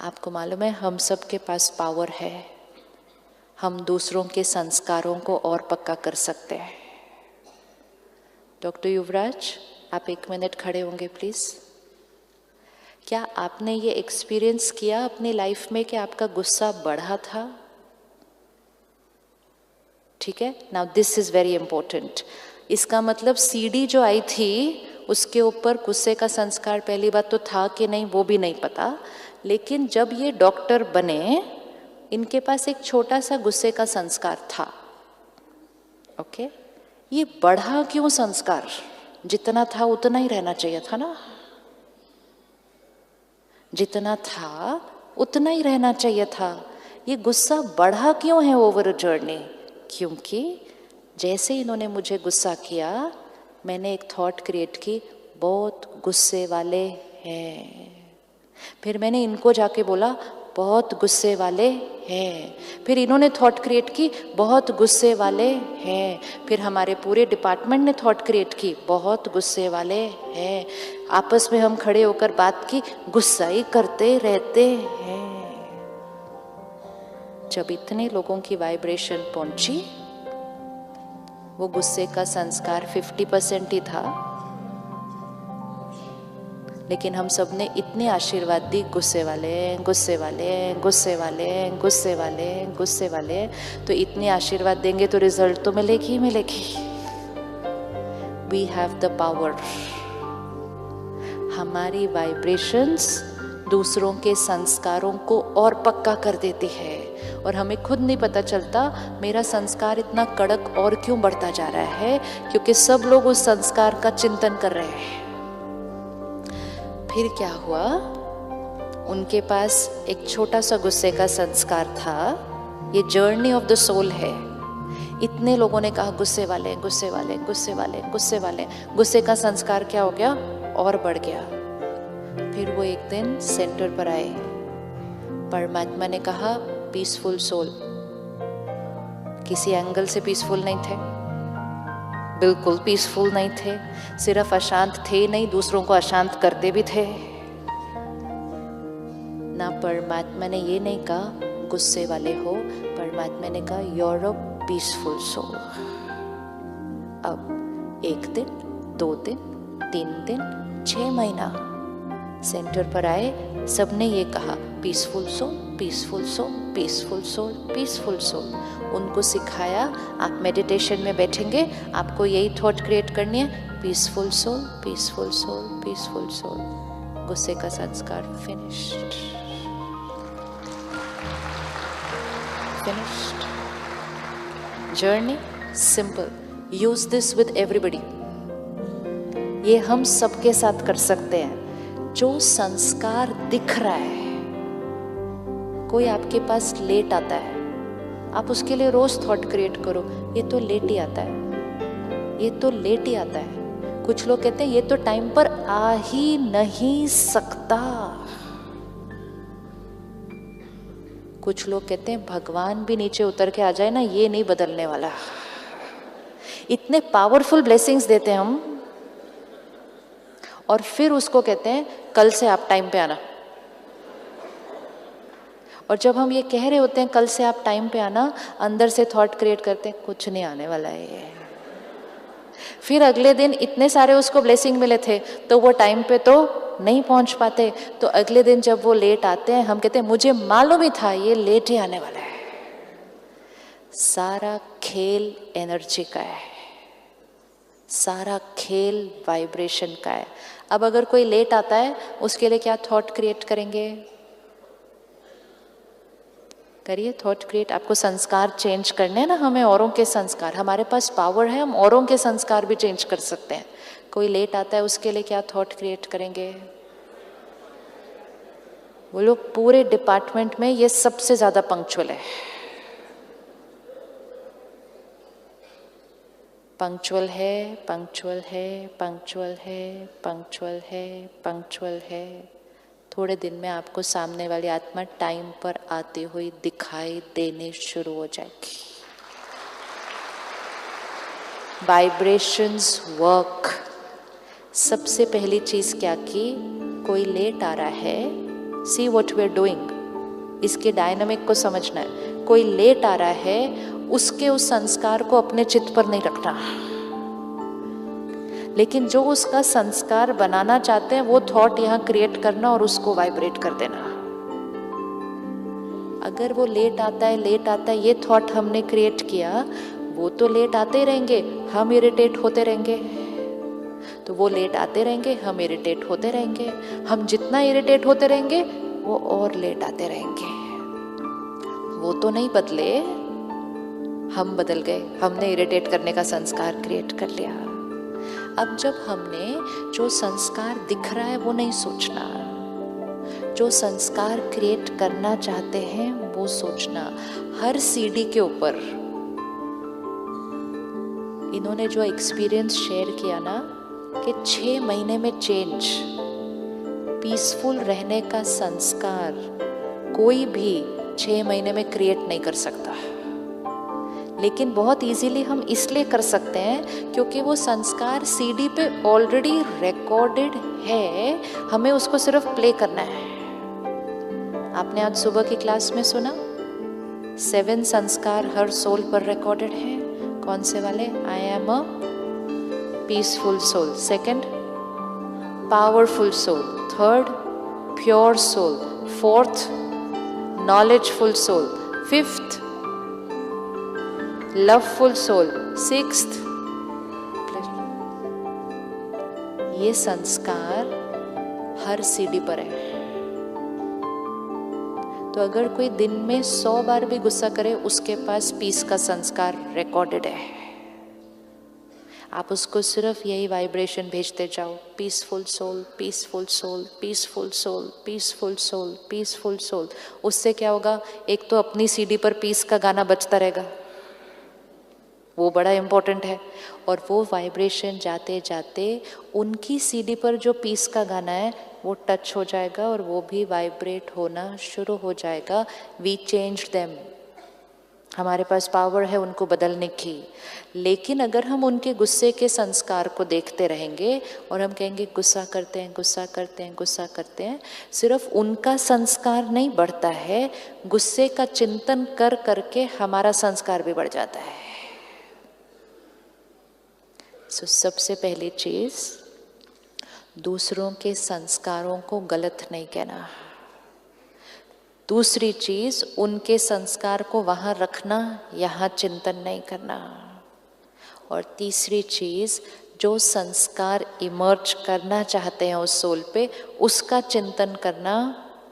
आपको मालूम है हम सब के पास पावर है, हम दूसरों के संस्कारों को और पक्का कर सकते हैं। डॉक्टर युवराज, आप 1 मिनट खड़े होंगे प्लीज। क्या आपने ये एक्सपीरियंस किया अपनी लाइफ में कि आपका गुस्सा बढ़ा था? ठीक है, now this is very important. इसका मतलब सीडी जो आई थी उसके ऊपर गुस्से का संस्कार पहली बात तो था कि नहीं वो भी नहीं पता, लेकिन जब ये डॉक्टर बने इनके पास एक छोटा सा गुस्से का संस्कार था। ओके, ये बढ़ा क्यों संस्कार? जितना था उतना ही रहना चाहिए था ना, जितना था उतना ही रहना चाहिए था। ये गुस्सा बढ़ा क्यों है ओवर अ जर्नी? क्योंकि जैसे इन्होंने मुझे गुस्सा किया मैंने एक थॉट क्रिएट की, बहुत गुस्से वाले हैं। फिर मैंने इनको जाके बोला बहुत गुस्से वाले हैं। फिर इन्होंने थॉट क्रिएट की, बहुत गुस्से वाले हैं। फिर हमारे पूरे डिपार्टमेंट ने थॉट क्रिएट की, बहुत गुस्से वाले हैं। आपस में हम खड़े होकर बात की, गुस्सा ही करते रहते हैं। जब इतने लोगों की वाइब्रेशन पहुंची, वो गुस्से का संस्कार 50% ही था, लेकिन हम सब ने इतने आशीर्वाद दी, गुस्से वाले गुस्से वाले गुस्से वाले गुस्से वाले गुस्से वाले। तो इतने आशीर्वाद देंगे तो रिजल्ट तो मिलेगी ही मिलेगी। We have the power. हमारी वाइब्रेशंस दूसरों के संस्कारों को और पक्का कर देती है और हमें खुद नहीं पता चलता मेरा संस्कार इतना कड़क और क्यों बढ़ता जा रहा है, क्योंकि सब लोग उस संस्कार का चिंतन कर रहे हैं। फिर क्या हुआ, उनके पास एक छोटा सा गुस्से का संस्कार था। ये जर्नी ऑफ द सोल है। इतने लोगों ने कहा गुस्से वाले गुस्से वाले गुस्से वाले गुस्से वाले, गुस्से का संस्कार क्या हो गया और बढ़ गया। फिर वो एक दिन सेंटर पर आए, परमात्मा ने कहा पीसफुल सोल। किसी एंगल से पीसफुल नहीं थे, बिल्कुल पीसफुल नहीं थे। सिर्फ अशांत थे नहीं, दूसरों को अशांत करते भी थे ना। परमात्मा ने ये नहीं कहा गुस्से वाले हो, परमात्मा ने कहा यूर अ पीसफुल सोल। अब 1 दिन 2 दिन 3 दिन 6 महीना सेंटर पर आए, सबने ये कहा peaceful soul peaceful soul peaceful soul peaceful soul. उनको सिखाया आप मेडिटेशन में बैठेंगे, आपको यही थॉट क्रिएट करनी है, peaceful soul peaceful soul peaceful soul. गुस्से का संस्कार finished finished. Journey simple, use this with everybody. ये हम सबके साथ कर सकते हैं। जो संस्कार दिख रहा है, कोई आपके पास लेट आता है, आप उसके लिए रोज थॉट क्रिएट करो, ये तो लेट ही आता है, ये तो लेट ही आता है। कुछ लोग कहते हैं ये तो टाइम पर आ ही नहीं सकता। कुछ लोग कहते हैं भगवान भी नीचे उतर के आ जाए ना, ये नहीं बदलने वाला। इतने पावरफुल ब्लेसिंग्स देते हैं हम, और फिर उसको कहते हैं कल से आप टाइम पे आना। और जब हम ये कह रहे होते हैं कल से आप टाइम पे आना, अंदर से थॉट क्रिएट करते हैं कुछ नहीं आने वाला है ये। फिर अगले दिन इतने सारे उसको ब्लेसिंग मिले थे तो वो टाइम पे तो नहीं पहुंच पाते। तो अगले दिन जब वो लेट आते हैं हम कहते हैं मुझे मालूम ही था ये लेट ही आने वाला है। सारा खेल एनर्जी का है, सारा खेल वाइब्रेशन का है। अब अगर कोई लेट आता है उसके लिए क्या थॉट क्रिएट करेंगे? करिए थॉट क्रिएट। आपको संस्कार चेंज करने हैं ना, हमें औरों के संस्कार, हमारे पास पावर है, हम औरों के संस्कार भी चेंज कर सकते हैं। कोई लेट आता है उसके लिए क्या थॉट क्रिएट करेंगे? वो लोग पूरे डिपार्टमेंट में ये सबसे ज्यादा पंक्चुअल है। पंक्चुअल है पंक्चुअल है पंक्चुअल है पंक्चुअल है पंक्चुअल है। थोड़े दिन में आपको सामने वाली आत्मा टाइम पर आती हुई दिखाई देने शुरू हो जाएगी। Vibrations work. सबसे पहली चीज क्या की, कोई लेट आ रहा है see what we are doing. इसके डायनामिक को समझना है। कोई लेट आ रहा है, उसके उस संस्कार को अपने चित्त पर नहीं रखना, लेकिन जो उसका संस्कार बनाना चाहते हैं वो थॉट यहाँ क्रिएट करना और उसको वाइब्रेट कर देना। अगर वो लेट आता है ये थॉट हमने क्रिएट किया, वो तो लेट आते ही रहेंगे, हम इरिटेट होते रहेंगे। तो वो लेट आते रहेंगे, हम इरिटेट होते रहेंगे। हम जितना इरिटेट होते रहेंगे वो और लेट आते रहेंगे। वो तो नहीं बदले, हम बदल गए। हमने इरिटेट करने का संस्कार क्रिएट कर लिया। अब जब हमने जो संस्कार दिख रहा है वो नहीं सोचना, जो संस्कार क्रिएट करना चाहते हैं वो सोचना। हर सीडी के ऊपर इन्होंने जो एक्सपीरियंस शेयर किया ना कि 6 महीने में चेंज, पीसफुल रहने का संस्कार कोई भी 6 महीने में क्रिएट नहीं कर सकता। लेकिन बहुत इजीली हम इसलिए कर सकते हैं क्योंकि वो संस्कार सीडी पे ऑलरेडी रिकॉर्डेड है, हमें उसको सिर्फ प्ले करना है। आपने आज सुबह की क्लास में सुना 7 संस्कार हर सोल पर रिकॉर्डेड है। कौन से वाले? I am a peaceful soul, second powerful soul, third pure soul, fourth knowledgeful soul, fifth loveful soul, sixth. ये संस्कार हर सीडी पर है। तो अगर कोई दिन में 100 बार भी गुस्सा करे, उसके पास पीस का संस्कार रिकॉर्डेड है। आप उसको सिर्फ यही वाइब्रेशन भेजते जाओ, peaceful soul, peaceful soul, peaceful soul, peaceful soul, peaceful soul. उससे क्या होगा? एक तो अपनी सीडी पर पीस का गाना बजता रहेगा, वो बड़ा इम्पोर्टेंट है। और वो वाइब्रेशन जाते जाते उनकी सीडी पर जो पीस का गाना है वो टच हो जाएगा और वो भी वाइब्रेट होना शुरू हो जाएगा। We change them. हमारे पास पावर है उनको बदलने की। लेकिन अगर हम उनके गुस्से के संस्कार को देखते रहेंगे और हम कहेंगे गुस्सा करते हैं, गुस्सा करते हैं, गुस्सा करते हैं, सिर्फ उनका संस्कार नहीं बढ़ता है, गुस्से का चिंतन कर करके हमारा संस्कार भी बढ़ जाता है। सबसे पहली चीज, दूसरों के संस्कारों को गलत नहीं कहना। दूसरी चीज, उनके संस्कार को वहां रखना, यहाँ चिंतन नहीं करना। और तीसरी चीज, जो संस्कार इमर्ज करना चाहते हैं उस सोल पे, उसका चिंतन करना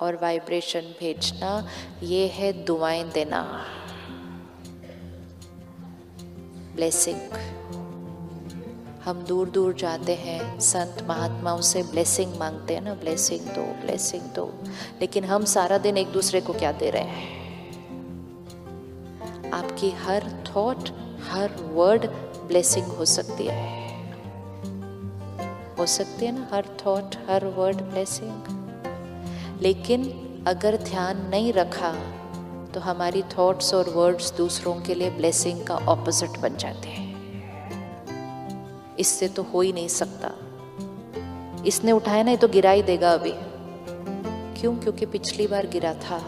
और वाइब्रेशन भेजना। ये है दुआएं देना, ब्लेसिंग। हम दूर दूर जाते हैं, संत महात्माओं से ब्लेसिंग मांगते हैं ना, ब्लेसिंग दो, ब्लेसिंग दो। लेकिन हम सारा दिन एक दूसरे को क्या दे रहे हैं? आपकी हर थॉट, हर वर्ड ब्लेसिंग हो सकती है, हो सकती है ना, हर थॉट, हर वर्ड ब्लेसिंग। लेकिन अगर ध्यान नहीं रखा तो हमारी थॉट्स और वर्ड्स दूसरों के लिए ब्लेसिंग का ऑपोजिट बन जाते हैं। इससे तो हो ही नहीं सकता। इसने उठाया नहीं तो गिरा ही देगा अभी। क्यों? क्योंकि पिछली बार गिरा था।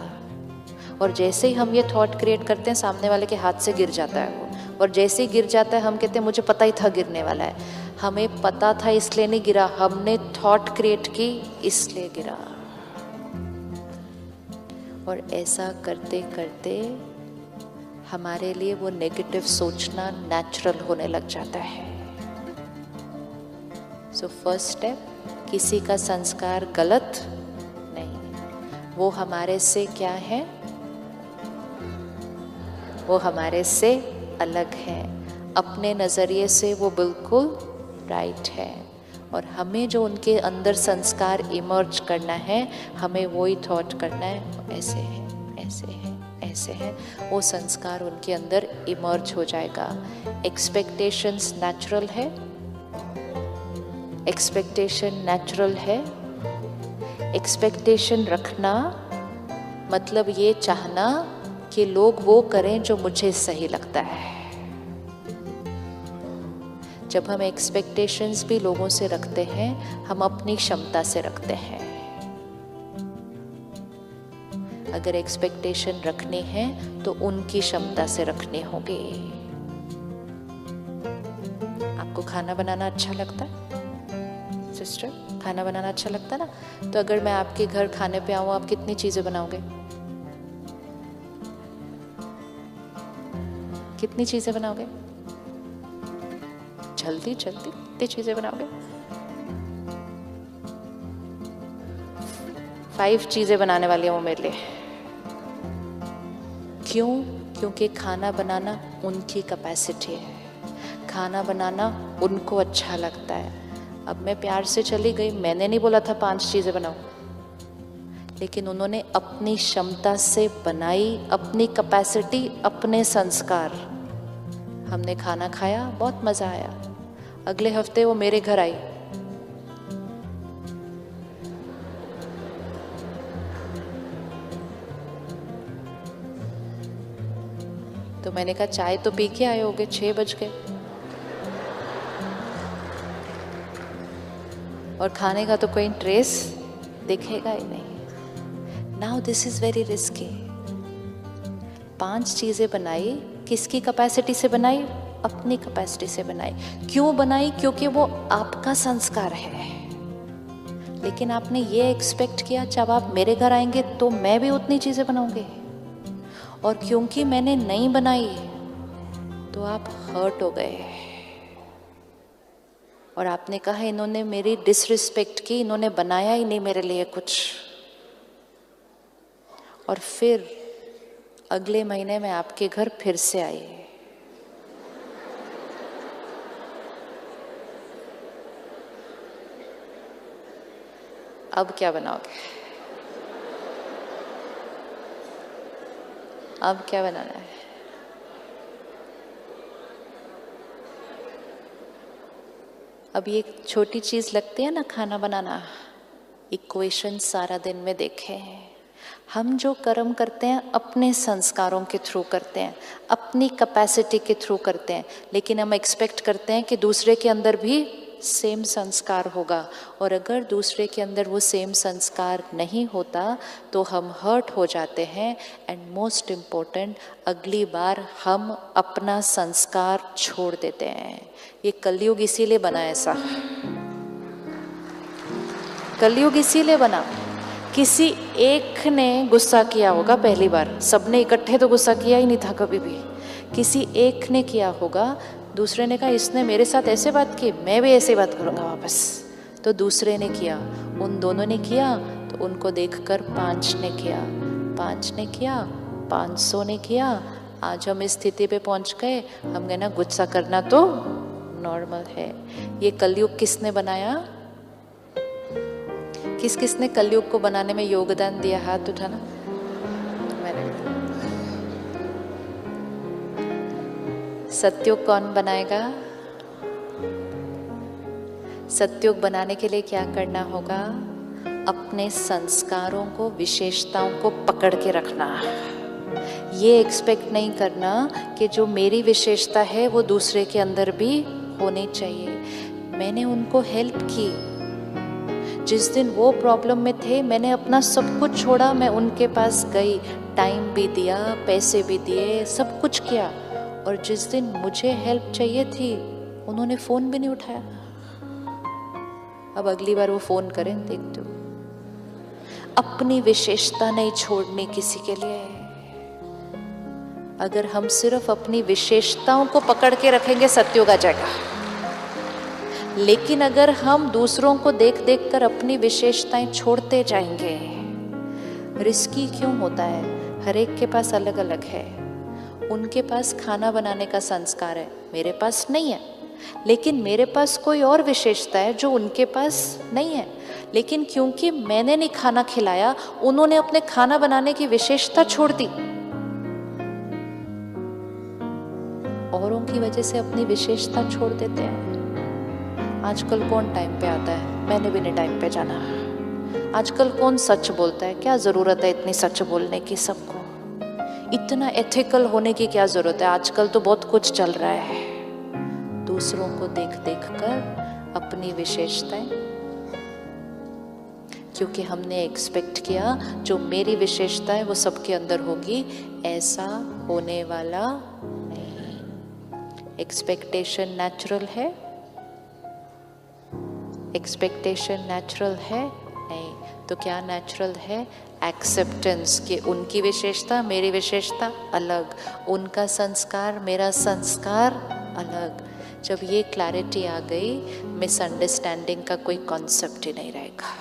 और जैसे ही हम ये थॉट क्रिएट करते हैं, सामने वाले के हाथ से गिर जाता है वो। और जैसे ही गिर जाता है हम कहते हैं मुझे पता ही था गिरने वाला है। हमें पता था इसलिए नहीं गिरा, हमने थॉट क्रिएट की इसलिए गिरा। और ऐसा करते करते हमारे लिए वो नेगेटिव सोचना नेचुरल होने लग जाता है। सो फर्स्ट स्टेप, किसी का संस्कार गलत नहीं, वो हमारे से क्या है? वो हमारे से अलग है, अपने नज़रिए से वो बिल्कुल राइट है। और हमें जो उनके अंदर संस्कार इमर्ज करना है, हमें वही थॉट करना है, ऐसे है, ऐसे है, ऐसे है। वो संस्कार उनके अंदर इमर्ज हो जाएगा। एक्सपेक्टेशंस नेचुरल है, एक्सपेक्टेशन नेचुरल है। एक्सपेक्टेशन रखना मतलब ये चाहना कि लोग वो करें जो मुझे सही लगता है। जब हम एक्सपेक्टेशंस भी लोगों से रखते हैं, हम अपनी क्षमता से रखते हैं। अगर एक्सपेक्टेशन रखनी है तो उनकी क्षमता से रखने होंगे। आपको खाना बनाना अच्छा लगता है सिस्टर? खाना बनाना अच्छा लगता है ना? तो अगर मैं आपके घर खाने पे आऊं, आप कितनी चीजें बनाओगे? कितनी चीजें बनाओगे? जल्दी जल्दी कितनी चीजें बनाओगे? 5 चीजें बनाने वाली हूँ मेरे लिए। क्यों? क्योंकि खाना बनाना उनकी कैपेसिटी है, खाना बनाना उनको अच्छा लगता है। अब मैं प्यार से चली गई, मैंने नहीं बोला था 5 चीजें बनाओ, लेकिन उन्होंने अपनी क्षमता से बनाई, अपनी कैपेसिटी, अपने संस्कार। हमने खाना खाया, बहुत मजा आया। अगले हफ्ते वो मेरे घर आई, तो मैंने कहा चाय तो पी के आए होगे, 6 बज गए, और खाने का तो कोई ट्रेस दिखेगा ही नहीं। Now this is very risky. 5 चीजें बनाई, किसकी कैपेसिटी से बनाई? अपनी कैपेसिटी से बनाई। क्यों बनाई? क्योंकि वो आपका संस्कार है। लेकिन आपने ये एक्सपेक्ट किया जब आप मेरे घर आएंगे तो मैं भी उतनी चीजें बनाऊंगी, और क्योंकि मैंने नहीं बनाई तो आप हर्ट हो गए, और आपने कहा इन्होंने मेरी डिसरिस्पेक्ट की, इन्होंने बनाया ही नहीं मेरे लिए कुछ। और फिर अगले महीने मैं आपके घर फिर से आई। अब क्या बनाओगे? अब क्या बनाना है? अब ये छोटी चीज लगती है ना खाना बनाना, इक्वेशन सारा दिन में देखे हैं। हम जो कर्म करते हैं अपने संस्कारों के थ्रू करते हैं, अपनी कैपेसिटी के थ्रू करते हैं, लेकिन हम एक्सपेक्ट करते हैं कि दूसरे के अंदर भी सेम संस्कार होगा, और अगर दूसरे के अंदर वो सेम संस्कार नहीं होता तो हम हर्ट हो जाते हैं। एंड मोस्ट इम्पोर्टेंट, अगली बार हम अपना संस्कार छोड़ देते हैं। ये कलयुग इसीलिए बना ऐसा, कलयुग इसीलिए बना। किसी एक ने गुस्सा किया होगा पहली बार, सबने इकट्ठे तो गुस्सा किया ही नहीं था कभी भी, किसी एक ने किया होगा। दूसरे ने कहा इसने मेरे साथ ऐसे बात की, मैं भी ऐसे बात करूँगा वापस, तो दूसरे ने किया, उन दोनों ने किया, तो उनको देखकर 5 ने किया, 5 ने किया, 500 ने किया। आज हम इस स्थिति पे पहुँच गए, हम कहना गुस्सा करना तो नॉर्मल है। ये कलयुग किसने बनाया? किसने कलयुग को बनाने में योगदान दिया? हाथ उठाना। मैंने। सत्युग कौन बनाएगा? सत्युग बनाने के लिए क्या करना होगा? अपने संस्कारों को, विशेषताओं को पकड़ के रखना। ये एक्सपेक्ट नहीं करना कि जो मेरी विशेषता है वो दूसरे के अंदर भी होनी चाहिए। मैंने उनको हेल्प की, जिस दिन वो प्रॉब्लम में थे मैंने अपना सब कुछ छोड़ा, मैं उनके पास गई, टाइम भी दिया, पैसे भी दिए, सब कुछ किया, और जिस दिन मुझे हेल्प चाहिए थी उन्होंने फ़ोन भी नहीं उठाया। अब अगली बार वो फ़ोन करें, देखते हो। अपनी विशेषता नहीं छोड़नी किसी के लिए। अगर हम सिर्फ अपनी विशेषताओं को पकड़ के रखेंगे सत्युग आ जाएगा, लेकिन अगर हम दूसरों को देख देख कर अपनी विशेषताएं छोड़ते जाएंगे, रिस्की क्यों होता है? हर एक के पास अलग अलग है। उनके पास खाना बनाने का संस्कार है, मेरे पास नहीं है, लेकिन मेरे पास कोई और विशेषता है जो उनके पास नहीं है। लेकिन क्योंकि मैंने नहीं खाना खिलाया, उन्होंने अपने खाना बनाने की विशेषता छोड़ दी। औरों की वजह से अपनी विशेषता छोड़ देते हैं। आजकल कौन टाइम पे आता है? मैंने भी नहीं टाइम पे जाना। आजकल कौन सच बोलता है? क्या जरूरत है इतनी सच बोलने की? सबको इतना एथिकल होने की क्या जरूरत है? आजकल तो बहुत कुछ चल रहा है। दूसरों को देख देख कर अपनी विशेषताएं क्योंकि हमने एक्सपेक्ट किया जो मेरी विशेषता है वो सबके अंदर होगी, ऐसा होने वाला नहीं। एक्सपेक्टेशन नेचुरल है? एक्सपेक्टेशन नेचुरल है? नहीं। तो क्या नेचुरल है? एक्सेप्टेंस, कि उनकी विशेषता मेरी विशेषता अलग, उनका संस्कार मेरा संस्कार अलग। जब ये क्लैरिटी आ गई, मिसअंडरस्टैंडिंग का कोई कॉन्सेप्ट ही नहीं रहेगा।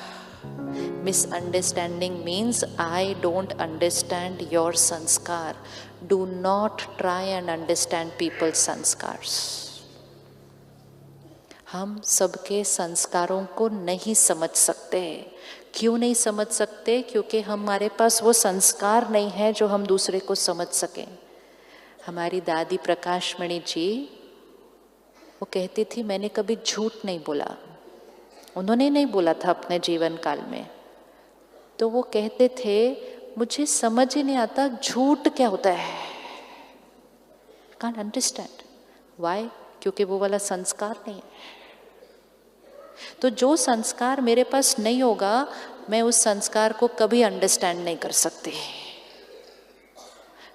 Misunderstanding means I don't understand your sanskar. Do not try and understand peoples sanskars. हम सबके संस्कारों को नहीं समझ सकते। क्यों नहीं समझ सकते? क्योंकि हमारे पास वो संस्कार नहीं है जो हम दूसरे को समझ सकें। हमारी दादी प्रकाशमणि जी, वो कहती थी मैंने कभी झूठ नहीं बोला। उन्होंने नहीं बोला था अपने जीवन काल में। तो वो कहते थे मुझे समझ ही नहीं आता झूठ क्या होता है। Can't understand why? क्योंकि वो वाला संस्कार नहीं है। तो जो संस्कार मेरे पास नहीं होगा, मैं उस संस्कार को कभी अंडरस्टैंड नहीं कर सकती।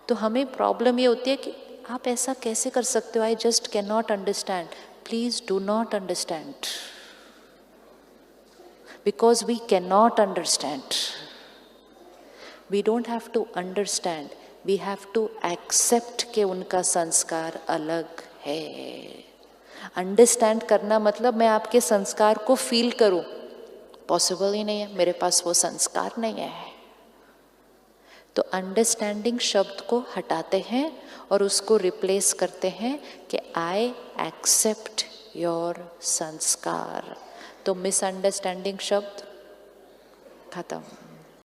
तो हमें प्रॉब्लम ये होती है कि आप ऐसा कैसे कर सकते हो? I just can not understand. Please do not understand, because we can not understand. We don't have to understand, we have to accept कि उनका संस्कार अलग है। अंडरस्टैंड करना मतलब मैं आपके संस्कार को फील करूं, पॉसिबल ही नहीं है, मेरे पास वो संस्कार नहीं है। तो अंडरस्टैंडिंग शब्द को हटाते हैं और उसको रिप्लेस करते हैं कि आई एक्सेप्ट योर संस्कार। तो मिसअंडरस्टैंडिंग शब्द खत्म।